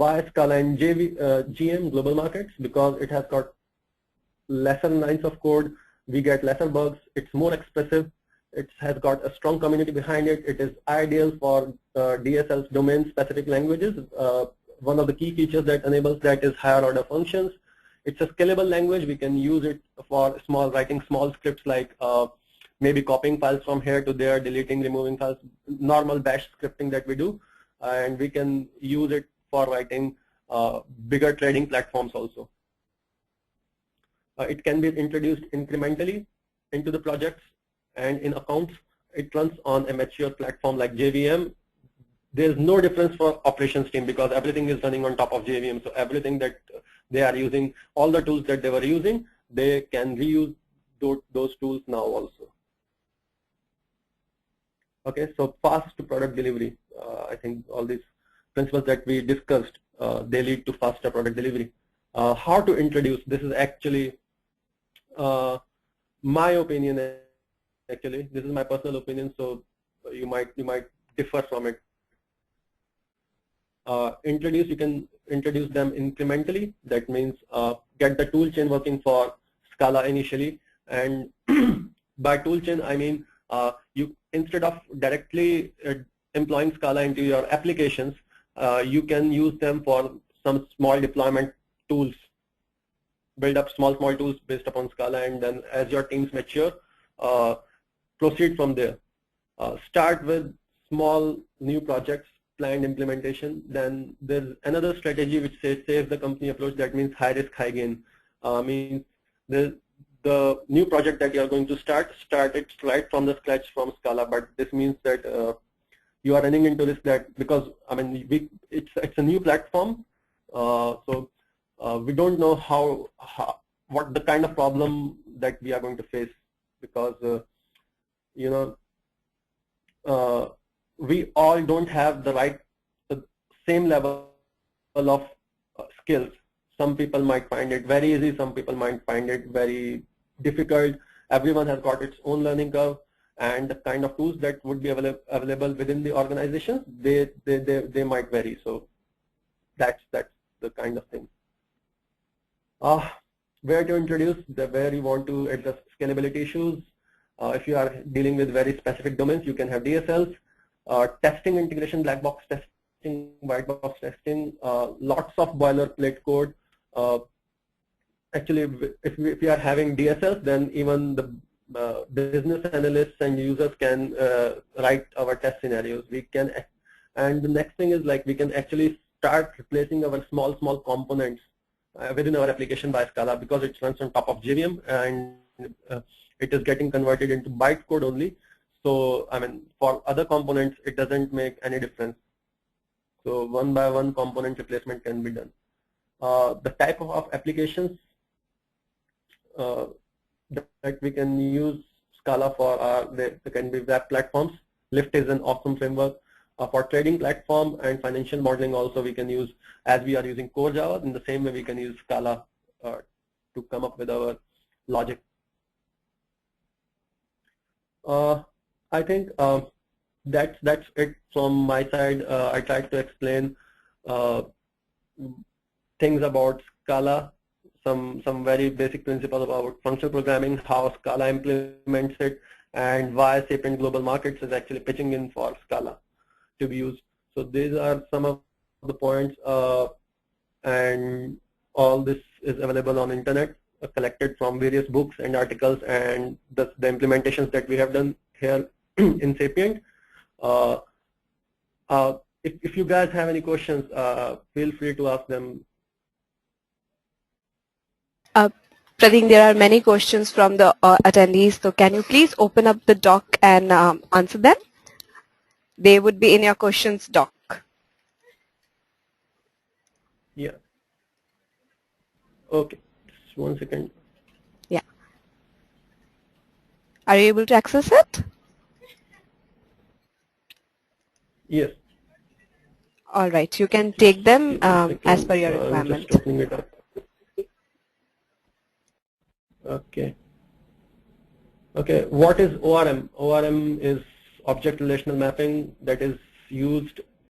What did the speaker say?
Why Scala and GM, global markets? Because it has got lesser lines of code, we get lesser bugs, it's more expressive, it has got a strong community behind it, it is ideal for DSL's domain-specific languages. One of the key features that enables that is higher order functions. It's a scalable language, we can use it for writing small scripts like maybe copying files from here to there, deleting, removing files, normal bash scripting that we do, and we can use it for writing bigger trading platforms also. It can be introduced incrementally into the projects and in accounts. It runs on a mature platform like JVM. There's no difference for operations team because everything is running on top of JVM. So everything that they are using, all the tools that they were using, they can reuse those tools now also. Okay, so fast product delivery. I think all these principles that we discussed, they lead to faster product delivery. How to introduce? This is actually my opinion. Actually, this is my personal opinion. So you might differ from it. You can introduce them incrementally. That means get the tool chain working for Scala initially, and by tool chain I mean you instead of directly employing Scala into your applications, you can use them for some small deployment tools. Build up small tools based upon Scala, and then as your teams mature, proceed from there. Start with small new projects, planned implementation. Then there's another strategy which says save the company approach. That means high risk, high gain. Means the new project that you are going to start it right from the scratch from Scala. But this means that you are running into risk that because I mean it's a new platform, so we don't know what the kind of problem that we are going to face, because you know we all don't have the same level of skills. Some people might find it very easy, some people might find it very difficult. Everyone has got its own learning curve, and the kind of tools that would be available within the organization, they might vary. So that's the kind of thing. Where to introduce, where you want to address scalability issues. If you are dealing with very specific domains, you can have DSLs. Testing integration, black box testing, white box testing, lots of boilerplate code. Actually, if we are having DSLs, then even the business analysts and users can write our test scenarios. We can, and the next thing is like we can actually start replacing our small components within our application by Scala, because it runs on top of JVM and it is getting converted into bytecode only. So I mean, for other components, it doesn't make any difference. So one by one component replacement can be done. The type of applications that we can use Scala for they can be web platforms. Lift is an awesome framework. For trading platform and financial modeling also we can use, as we are using core Java, in the same way we can use Scala to come up with our logic. I think that's it from my side. I tried to explain things about Scala, some very basic principles about functional programming, how Scala implements it, and why Sapient Global Markets is actually pitching in for Scala to be used. So these are some of the points, and all this is available on internet, collected from various books and articles, and the implementations that we have done here in Sapient. If you guys have any questions, feel free to ask them. Pradeep, there are many questions from the attendees, so can you please open up the doc and answer them? They would be in your questions doc. Yeah. Okay, just 1 second. Yeah. Are you able to access it? Yes. All right, you can take them as per your requirement. Just opening it up. Okay. Okay, what is ORM? ORM is object relational mapping that is used